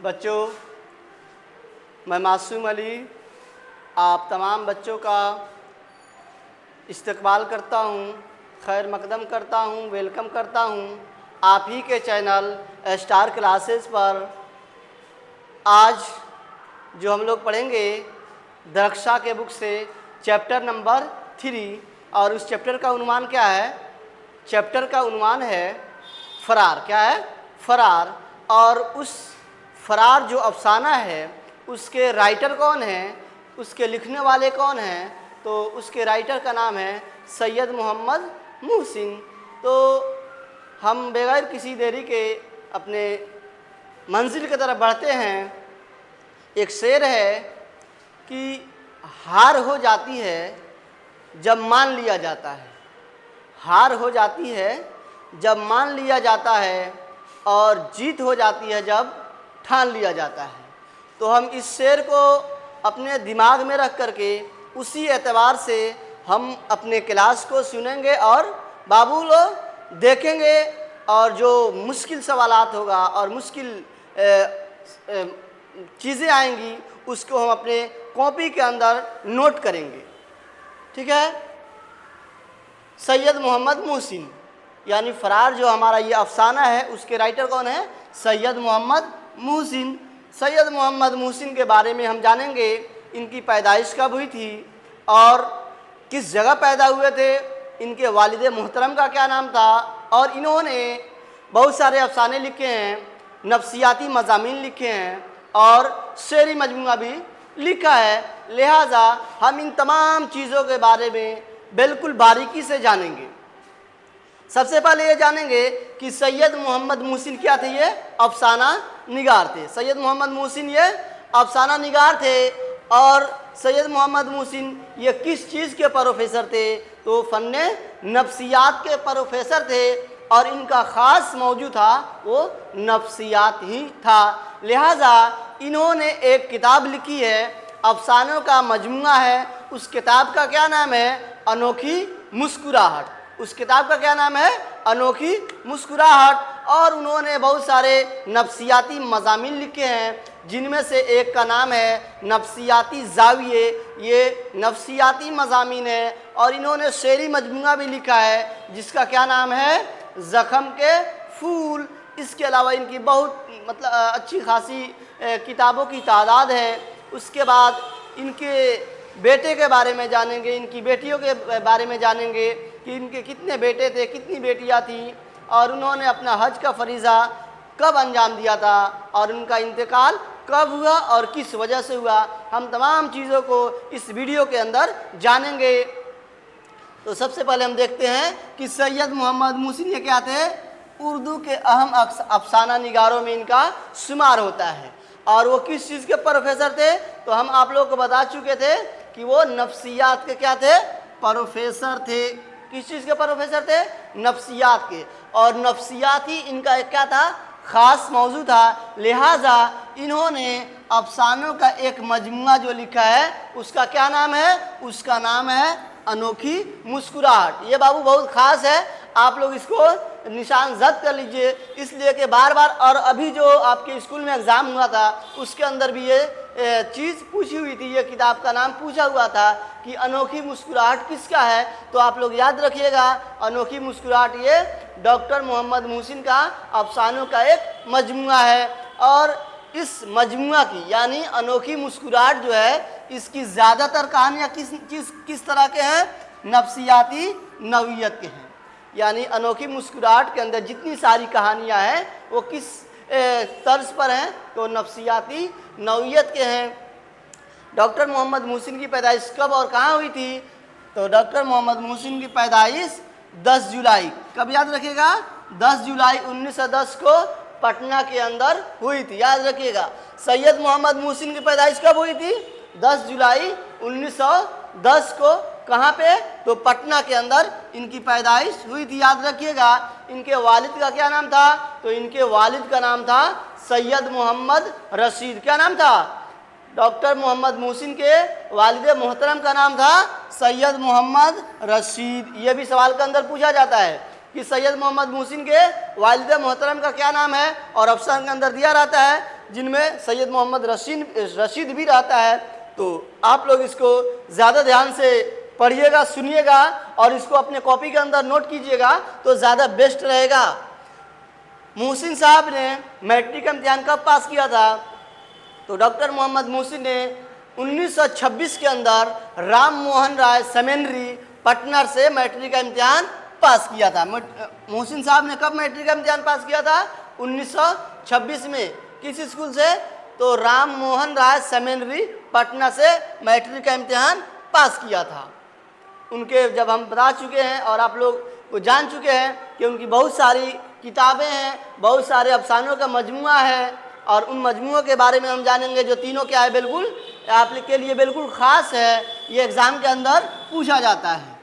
بچوں، میں معصوم علی آپ تمام بچوں کا استقبال کرتا ہوں، خیر مقدم کرتا ہوں، ویلکم کرتا ہوں آپ ہی کے چینل اسٹار کلاسز پر۔ آج جو ہم لوگ پڑھیں گے درخشاں کے بک سے چیپٹر نمبر 3، اور اس چیپٹر کا عنوان کیا ہے؟ چیپٹر کا عنوان ہے فرار۔ کیا ہے؟ فرار۔ اور اس فرار جو افسانہ ہے اس کے رائٹر کون ہیں، اس کے لکھنے والے کون ہیں؟ تو اس کے رائٹر کا نام ہے سید محمد محسن۔ تو ہم بغیر کسی دیری کے اپنے منزل کی طرف بڑھتے ہیں۔ ایک شعر ہے کہ ہار ہو جاتی ہے جب مان لیا جاتا ہے، ہار ہو جاتی ہے جب مان لیا جاتا ہے، اور جیت ہو جاتی ہے جب ٹھان لیا جاتا ہے۔ تو ہم اس شعر کو اپنے دماغ میں رکھ کر کے اسی اعتبار سے ہم اپنے کلاس کو سنیں گے اور بابو لوگ دیکھیں گے، اور جو مشکل سوالات ہوگا اور مشکل چیزیں آئیں گی اس کو ہم اپنے کاپی کے اندر نوٹ کریں گے۔ ٹھیک ہے؟ سید محمد محسن یعنی فرار جو ہمارا یہ افسانہ ہے اس کے رائٹر کون ہیں؟ سید محمد محسن۔ سید محمد محسن کے بارے میں ہم جانیں گے ان کی پیدائش کب ہوئی تھی اور کس جگہ پیدا ہوئے تھے، ان کے والد محترم کا کیا نام تھا، اور انہوں نے بہت سارے افسانے لکھے ہیں، نفسیاتی مضامین لکھے ہیں اور شعری مجموعہ بھی لکھا ہے۔ لہٰذا ہم ان تمام چیزوں کے بارے میں بالکل باریکی سے جانیں گے۔ سب سے پہلے یہ جانیں گے کہ سید محمد محسن کیا تھے؟ یہ افسانہ نگار تھے۔ سید محمد محسن یہ افسانہ نگار تھے، اور سید محمد محسن یہ کس چیز کے پروفیسر تھے؟ تو فن نفسیات کے پروفیسر تھے، اور ان کا خاص موضوع تھا وہ نفسیات ہی تھا۔ لہٰذا انہوں نے ایک کتاب لکھی ہے، افسانوں کا مجموعہ ہے۔ اس کتاب کا کیا نام ہے؟ انوکھی مسکراہٹ۔ اس کتاب کا کیا نام ہے؟ انوکھی مسکراہٹ۔ اور انہوں نے بہت سارے نفسیاتی مضامین لکھے ہیں، جن میں سے ایک کا نام ہے نفسیاتی زاویے۔ یہ نفسیاتی مضامین ہے، اور انہوں نے شعری مجموعہ بھی لکھا ہے جس کا کیا نام ہے؟ زخم کے پھول۔ اس کے علاوہ ان کی بہت اچھی خاصی کتابوں کی تعداد ہے۔ اس کے بعد ان کے بیٹے کے بارے میں جانیں گے، ان کی بیٹیوں کے بارے میں جانیں گے کہ ان کے کتنے بیٹے تھے، کتنی بیٹیاں تھیں، اور انہوں نے اپنا حج کا فریضہ کب انجام دیا تھا، اور ان کا انتقال کب ہوا اور کس وجہ سے ہوا۔ ہم تمام چیزوں کو اس ویڈیو کے اندر جانیں گے۔ تو سب سے پہلے ہم دیکھتے ہیں کہ سید محمد محسن یہ کیا تھے؟ اردو کے اہم افسانہ نگاروں میں ان کا شمار ہوتا ہے۔ اور وہ کس چیز کے پروفیسر تھے؟ تو ہم آپ لوگوں کو بتا چکے تھے کہ وہ نفسیات کے کیا تھے؟ پروفیسر تھے۔ کس چیز کے پروفیسر تھے؟ نفسیات کے۔ اور نفسیات ہی ان کا کیا تھا؟ خاص موضوع تھا۔ لہٰذا انہوں نے افسانوں کا ایک مجموعہ جو لکھا ہے اس کا کیا نام ہے؟ اس کا نام ہے انوکھی مسکراہٹ۔ یہ بابو بہت خاص ہے، آپ لوگ اس کو نشان زد کر لیجئے، اس لیے کہ بار بار، اور ابھی جو آپ کے اسکول میں ایگزام ہوا تھا اس کے اندر بھی یہ چیز پوچھی ہوئی تھی، یہ کتاب کا نام پوچھا ہوا تھا کہ انوکھی مسکراہٹ کس کا ہے؟ تو آپ لوگ یاد رکھیے گا، انوکھی مسکراہٹ یہ ڈاکٹر محمد محسن کا افسانوں کا ایک مجموعہ ہے۔ اور اس مجموعہ کی یعنی انوکھی مسکراہٹ جو ہے، اس کی زیادہ تر کہانیاں کس طرح کے ہیں؟ نفسیاتی نوعیت کے ہیں۔ یعنی انوکھی مسکراہٹ کے اندر جتنی ساری کہانیاں ہیں وہ کس طرز پر ہیں؟ تو نفسیاتی نوعیت کے ہیں۔ ڈاکٹر محمد محسن کی پیدائش کب اور کہاں ہوئی تھی؟ تو ڈاکٹر محمد محسن کی پیدائش 10 جولائی، کب یاد رکھیے گا؟ 10 جولائی 1910 کو پٹنہ کے اندر ہوئی تھی، یاد رکھیے گا۔ سید محمد محسن کی پیدائش کب ہوئی تھی؟ 10 جولائی 1910 کو۔ کہاں پہ؟ تو پٹنہ کے اندر ان کی پیدائش ہوئی تھی، یاد رکھیے گا۔ ان کے والد کا کیا نام تھا؟ تو ان کے والد کا نام تھا سید محمد رشید۔ کیا نام تھا؟ ڈاکٹر محمد محسن کے والد محترم کا نام تھا سید محمد رشید۔ یہ بھی سوال کے اندر پوچھا جاتا ہے کہ سید محمد محسن کے والد محترم کا کیا نام ہے، اور آپشن کے اندر دیا رہتا ہے جن میں سید محمد رشید بھی رہتا ہے، تو آپ لوگ اس کو زیادہ دھیان سے پڑھیے گا، سنیے گا اور اس کو اپنے کاپی کے اندر نوٹ کیجیے گا تو زیادہ بیسٹ رہے گا۔ محسن صاحب نے میٹرک کا امتحان کب پاس کیا تھا؟ تو ڈاکٹر محمد محسن نے 1926 کے اندر رام موہن رائے سیمینری پٹنہ سے میٹرک کا امتحان پاس کیا تھا۔ محسن صاحب نے کب میٹرک کا امتحان پاس کیا تھا؟ 1926 میں۔ کس اسکول سے؟ تو رام موہن رائے سیمینری پٹنہ سے میٹرک کا امتحان پاس کیا تھا۔ ان کے جب ہم بتا چکے ہیں اور آپ لوگ وہ جان چکے ہیں کہ ان کی بہت ساری کتابیں ہیں، بہت سارے افسانوں کا مجموعہ ہے، اور ان مجموعوں کے بارے میں ہم جانیں گے جو تینوں کیا ہے، بالکل آپ کے لیے بالکل خاص ہے، یہ ایگزام کے اندر پوچھا جاتا ہے۔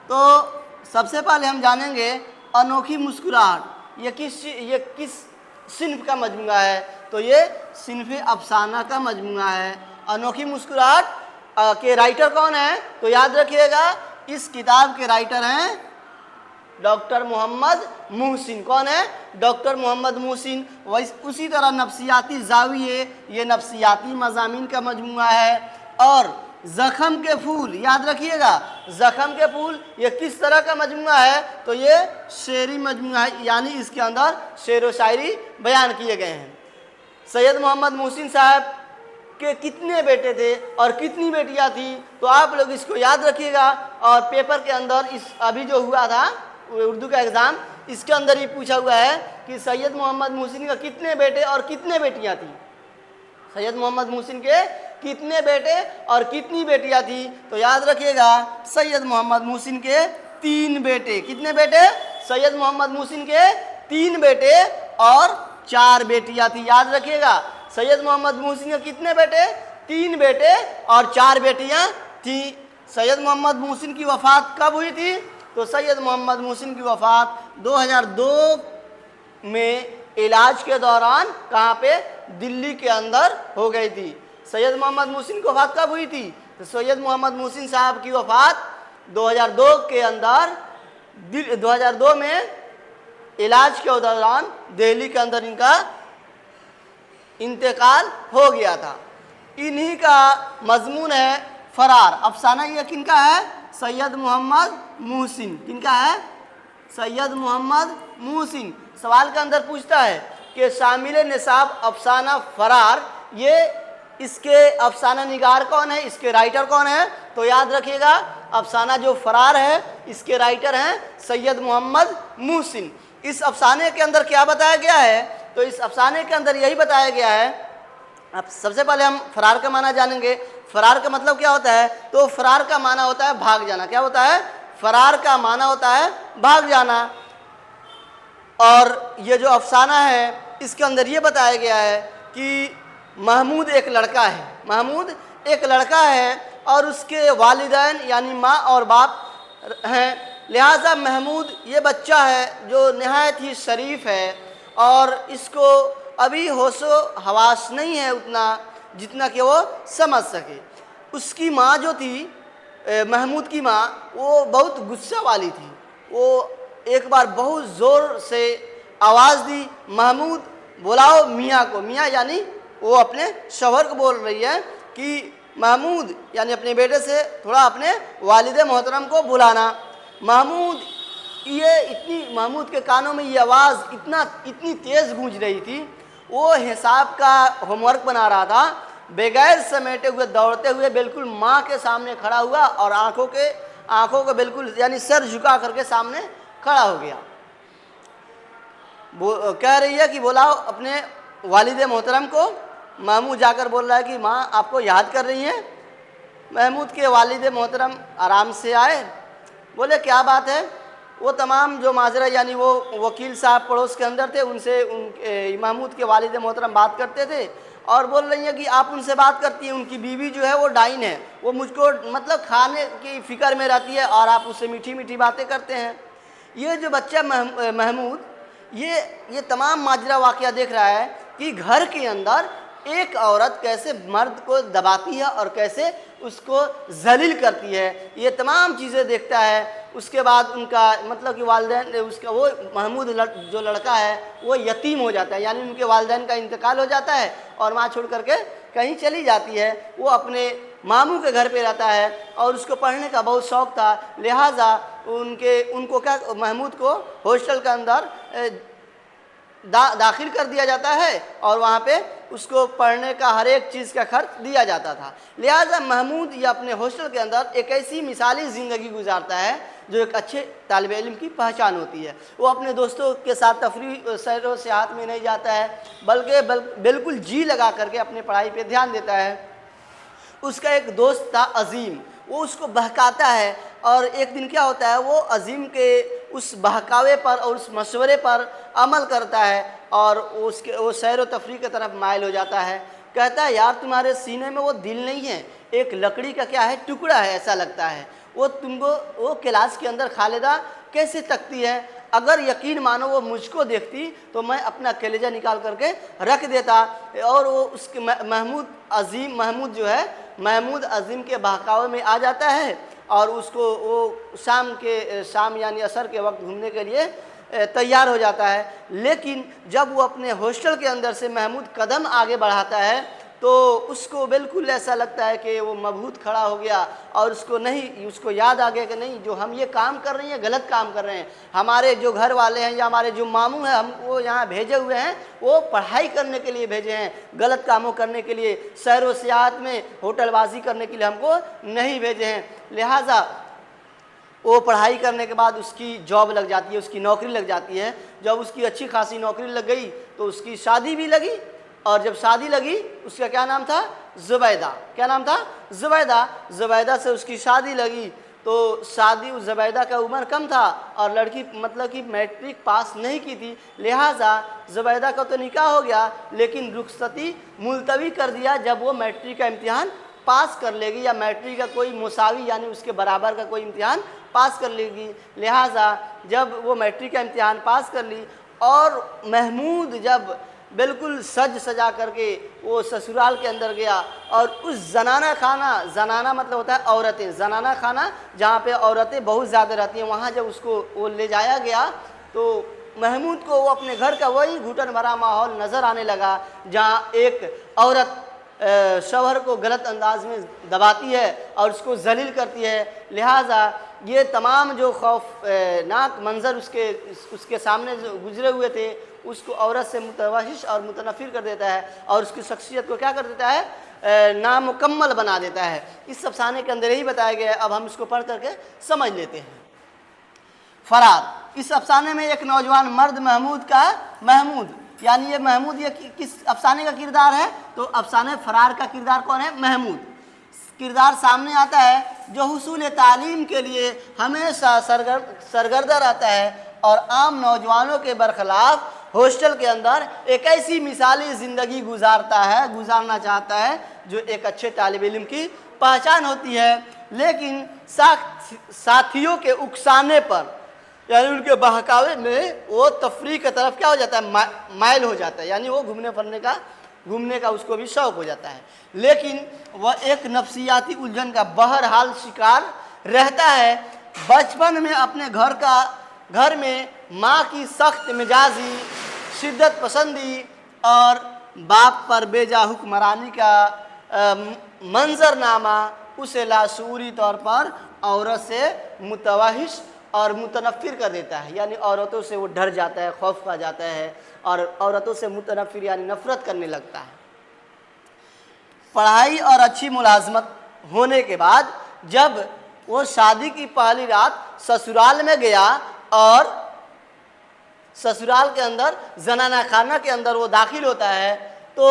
تو سب سے پہلے ہم جانیں گے انوکھی مسکراہٹ، یہ کس صنف کا مجموعہ ہے؟ تو یہ صنف افسانہ کا مجموعہ ہے۔ انوکھی مسکراہٹ کے رائٹر کون ہیں؟ تو یاد رکھیے گا اس کتاب کے رائٹر ہیں ڈاکٹر محمد محسن۔ کون ہے؟ ڈاکٹر محمد محسن۔ اسی طرح نفسیاتی زاویے، یہ نفسیاتی مضامین کا مجموعہ ہے۔ اور زخم کے پھول، یاد رکھیے گا زخم کے پھول یہ کس طرح کا مجموعہ ہے؟ تو یہ شعری مجموعہ ہے، یعنی اس کے اندر شعر و شاعری بیان کیے گئے ہیں۔ سید محمد محسن صاحب کے کتنے بیٹے تھے اور کتنی بیٹیاں تھیں؟ تو آپ لوگ اس کو یاد رکھیے گا، اور پیپر کے اندر ابھی جو ہوا تھا اردو کا ایگزام، اس کے اندر یہ پوچھا ہوا ہے کہ سید محمد محسن کا کتنے بیٹے اور کتنے بیٹیاں تھیں؟ سید محمد محسن کے کتنے بیٹے اور کتنی بیٹیاں تھیں؟ تو یاد رکھیے گا سید محمد محسن کے 3 بیٹے۔ کتنے بیٹے؟ سید محمد محسن کے 3 بیٹے اور 4 بیٹیاں تھیں۔ یاد رکھیے گا سید محمد محسن کے کتنے بیٹے؟ 3 بیٹے اور 4 بیٹیاں تھیں۔ سید محمد محسن کی وفات کب ہوئی تھی؟ تو سید محمد محسن کی وفات 2002 میں علاج کے دوران کہاں پہ؟ دلی کے اندر ہو گئی تھی۔ سید محمد محسن کی وفات کب ہوئی تھی؟ تو سید محمد محسن صاحب کی وفات 2002 کے اندر 2002 میں علاج کے دوران دہلی کے اندر ان کا انتقال ہو گیا تھا۔ انہی کا مضمون ہے فرار۔ افسانہ یہ کن کا ہے؟ سید محمد محسن۔ کن کا ہے؟ سید محمد محسن۔ سوال کے اندر پوچھتا ہے کہ شامل نصاب افسانہ فرار، یہ اس کے افسانہ نگار کون ہے؟ اس کے رائٹر کون ہے؟ تو یاد رکھیے گا افسانہ جو فرار ہے اس کے رائٹر ہیں سید محمد محسن۔ اس افسانے کے اندر کیا بتایا گیا ہے؟ تو اس افسانے کے اندر یہی بتایا گیا ہے۔ اب سب سے پہلے ہم فرار کا معنی جانیں گے۔ فرار کا مطلب کیا ہوتا ہے؟ تو فرار کا معنی ہوتا ہے بھاگ جانا۔ کیا ہوتا ہے؟ فرار کا معنی ہوتا ہے بھاگ جانا۔ اور یہ جو افسانہ ہے اس کے اندر یہ بتایا گیا ہے کہ محمود ایک لڑکا ہے، محمود ایک لڑکا ہے اور اس کے والدین یعنی ماں اور باپ ہیں، لہٰذا محمود یہ بچہ ہے جو نہایت ہی شریف ہے اور اس کو ابھی ہوش و حواس نہیں ہے اتنا جتنا کہ وہ سمجھ سکے۔ اس کی ماں جو تھی، محمود کی ماں، وہ بہت غصہ والی تھی۔ وہ ایک بار بہت زور سے آواز دی، محمود بلاؤ میاں کو۔ میاں یعنی وہ اپنے شوہر کو بول رہی ہے کہ محمود یعنی اپنے بیٹے سے تھوڑا اپنے والد محترم کو بلانا۔ محمود کے کانوں میں یہ آواز اتنی تیز گونج رہی تھی، وہ حساب کا ہوم ورک بنا رہا تھا، بغیر سمیٹے ہوئے دوڑتے ہوئے بالکل ماں کے سامنے کھڑا ہوا اور آنکھوں کو بالکل یعنی سر جھکا کر کے سامنے کھڑا ہو گیا۔ کہہ رہی ہے کہ بلاؤ اپنے والد محترم کو۔ محمود جا کر بول رہا ہے کہ ماں آپ کو یاد کر رہی ہیں۔ محمود کے والد محترم آرام سے آئے، بولے کیا بات ہے؟ وہ تمام جو ماجرا یعنی وہ وکیل صاحب پڑوس کے اندر تھے، ان سے محمود کے والد محترم بات کرتے تھے اور بول رہی ہیں کہ آپ ان سے بات کرتی ہیں، ان کی بیوی جو ہے وہ ڈائن ہے، وہ مجھ کو مطلب کھانے کی فکر میں رہتی ہے اور آپ اس سے میٹھی میٹھی باتیں کرتے ہیں۔ یہ جو بچہ محمود یہ تمام ماجرا واقعہ دیکھ رہا ہے کہ گھر کے اندر ایک عورت کیسے مرد کو دباتی ہے اور کیسے اس کو ذلیل کرتی ہے، یہ تمام چیزیں دیکھتا ہے۔ اس کے بعد ان کا مطلب کہ والدین اس کا وہ محمود جو لڑکا ہے وہ یتیم ہو جاتا ہے، یعنی ان کے والدین کا انتقال ہو جاتا ہے اور ماں چھوڑ کر کے کہیں چلی جاتی ہے۔ وہ اپنے ماموں کے گھر پہ رہتا ہے اور اس کو پڑھنے کا بہت شوق تھا، لہٰذا ان کو کیا محمود کو ہاسٹل کے اندر داخل کر دیا جاتا ہے اور وہاں پہ اس کو پڑھنے کا ہر ایک چیز کا خرچ دیا جاتا تھا۔ لہٰذا محمود یہ اپنے ہاسٹل کے اندر ایک ایسی مثالی زندگی گزارتا ہے جو ایک اچھے طالب علم کی پہچان ہوتی ہے۔ وہ اپنے دوستوں کے ساتھ تفریح سیر و سیاحت میں نہیں جاتا ہے، بلکہ بالکل جی لگا کر کے اپنے پڑھائی پہ دھیان دیتا ہے۔ اس کا ایک دوست تھا عظیم، وہ اس کو بہکاتا ہے اور ایک دن کیا ہوتا ہے، وہ عظیم کے اس بہکاوے پر اور اس مشورے پر عمل کرتا ہے اور وہ سیر و تفریح کی طرف مائل ہو جاتا ہے۔ کہتا ہے یار تمہارے سینے میں وہ دل نہیں ہے، ایک لکڑی کا کیا ہے ٹکڑا ہے ایسا لگتا ہے۔ وہ تم کو وہ کلاس کے اندر خالدہ کیسے تکتی ہے، اگر یقین مانو وہ مجھ کو دیکھتی تو میں اپنا کلیجہ نکال کر کے رکھ دیتا۔ اور وہ اس کے محمود جو ہے محمود عظیم کے بہکاوے میں آ جاتا ہے اور اس کو وہ شام یعنی عصر کے وقت گھومنے کے لیے تیار ہو جاتا ہے۔ لیکن جب وہ اپنے ہاسٹل کے اندر سے محمود قدم آگے بڑھاتا ہے تو اس کو بالکل ایسا لگتا ہے کہ وہ مبہوت کھڑا ہو گیا اور اس کو یاد آ گیا کہ نہیں، جو ہم یہ کام کر رہے ہیں غلط کام کر رہے ہیں۔ ہمارے جو گھر والے ہیں یا ہمارے جو ماموں ہیں ہم وہ یہاں بھیجے ہوئے ہیں، وہ پڑھائی کرنے کے لیے بھیجے ہیں، غلط کاموں کرنے کے لیے، سیر و سیاحت میں ہوٹل بازی کرنے کے لیے ہم کو نہیں بھیجے ہیں۔ لہٰذا وہ پڑھائی کرنے کے بعد اس کی جاب لگ جاتی ہے، اس کی نوکری لگ جاتی ہے۔ جب اس کی اچھی خاصی نوکری لگ گئی تو اس کی شادی بھی لگی، اور جب شادی لگی اس کا کیا نام تھا، زبیدہ۔ کیا نام تھا، زبیدہ۔ زبیدہ سے اس کی شادی لگی تو زبیدہ کا عمر کم تھا اور لڑکی مطلب کہ میٹرک پاس نہیں کی تھی، لہٰذا زبیدہ کا تو نکاح ہو گیا لیکن رخصتی ملتوی کر دیا جب وہ میٹرک کا امتحان پاس کر لے گی یا میٹرک کا کوئی مساوی یعنی اس کے برابر کا کوئی امتحان پاس کر لے گی۔ لہٰذا جب وہ میٹرک کا امتحان پاس کر لی اور محمود جب بالکل سج سجا کر کے وہ سسرال کے اندر گیا اور اس زنانہ خانہ، زنانہ مطلب ہوتا ہے عورتیں، زنانہ خانہ جہاں پہ عورتیں بہت زیادہ رہتی ہیں، وہاں جب اس کو وہ لے جایا گیا تو محمود کو وہ اپنے گھر کا وہی گھٹن بھرا ماحول نظر آنے لگا جہاں ایک عورت شوہر کو غلط انداز میں دباتی ہے اور اس کو ذلیل کرتی ہے۔ لہٰذا یہ تمام جو خوفناک منظر اس کے سامنے جو گزرے ہوئے تھے اس کو عورت سے متوحش اور متنفر کر دیتا ہے اور اس کی شخصیت کو کیا کر دیتا ہے، نامکمل بنا دیتا ہے۔ اس افسانے کے اندر یہی بتایا گیا ہے، اب ہم اس کو پڑھ کر کے سمجھ لیتے ہیں۔ فرار، اس افسانے میں ایک نوجوان مرد محمود یعنی یہ محمود یہ کس افسانے کا کردار ہے، تو افسانے فرار کا کردار کون ہے، محمود کردار سامنے آتا ہے جو حصول تعلیم کے لیے ہمیشہ سرگردہ رہتا ہے اور عام نوجوانوں کے برخلاف ہاسٹل کے اندر ایک ایسی مثالی زندگی گزارنا چاہتا ہے جو ایک اچھے طالب علم کی پہچان ہوتی ہے، لیکن ساتھیوں کے اکسانے پر یعنی ان کے بہکاوے میں وہ تفریح کی طرف کیا ہو جاتا ہے، مائل ہو جاتا ہے، یعنی وہ گھومنے کا اس کو بھی شوق ہو جاتا ہے، لیکن وہ ایک نفسیاتی الجھن کا بہرحال شکار رہتا ہے۔ بچپن میں اپنے گھر میں ماں کی سخت مزاجی، شدت پسندی اور باپ پر بے جا حکمرانی کا منظرنامہ اسے لاشعوری طور پر عورت سے متوحش اور متنفر کر دیتا ہے، یعنی عورتوں سے وہ ڈر جاتا ہے، خوف کھا جاتا ہے اور عورتوں سے متنفر یعنی نفرت کرنے لگتا ہے۔ پڑھائی اور اچھی ملازمت ہونے کے بعد جب وہ شادی کی پہلی رات سسرال میں گیا اور سسرال کے اندر زنانہ خانہ کے اندر وہ داخل ہوتا ہے تو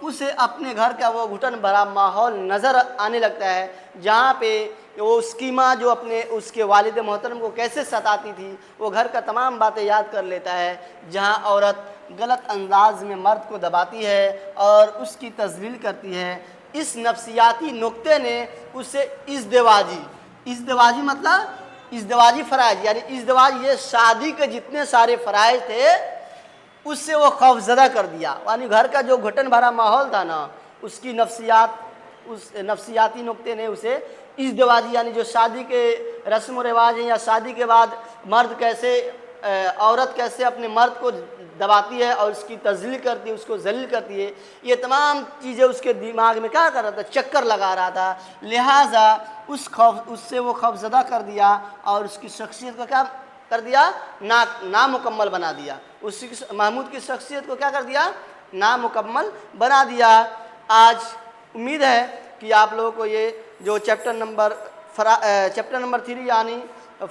اسے اپنے گھر کا وہ گھٹن بھرا ماحول نظر آنے لگتا ہے جہاں پہ وہ اس کی ماں جو اس کے والد محترم کو کیسے ستاتی تھی، وہ گھر کا تمام باتیں یاد کر لیتا ہے، جہاں عورت غلط انداز میں مرد کو دباتی ہے اور اس کی تذلیل کرتی ہے۔ اس نفسیاتی نقطے نے اسے ازدواجی مطلب ازدواجی فرائض یعنی ازدواج یہ شادی کے جتنے سارے فرائض تھے اس سے وہ خوفزدہ کر دیا. یعنی گھر کا جو گھٹن بھرا ماحول تھا نا، اس کی اس نفسیاتی نقطے نے اسے ازدواجی یعنی جو شادی کے رسم و رواج ہیں یا شادی کے بعد مرد کیسے عورت کیسے اپنے مرد کو دباتی ہے اور اس کی تذلیل کرتی ہے، اس کو ذلیل کرتی ہے، یہ تمام چیزیں اس کے دماغ میں کیا کر رہا تھا؟ چکر لگا رہا تھا. لہٰذا اس سے وہ خوفزدہ کر دیا اور اس کی شخصیت کو کیا کر دیا؟ نامکمل بنا دیا. محمود کی شخصیت کو کیا کر دیا؟ نامکمل بنا دیا. آج امید ہے کہ آپ لوگوں کو یہ جو چیپٹر نمبر 3 یعنی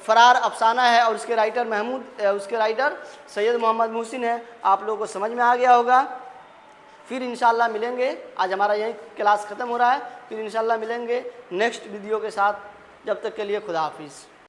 فرار افسانہ ہے اور اس کے رائٹر سید محمد محسن ہے، آپ لوگوں کو سمجھ میں آ گیا ہوگا. پھر انشاءاللہ ملیں گے. آج ہمارا یہی کلاس ختم ہو رہا ہے. پھر انشاءاللہ ملیں گے نیکسٹ ویڈیو کے ساتھ. جب تک کے لیے خدا حافظ.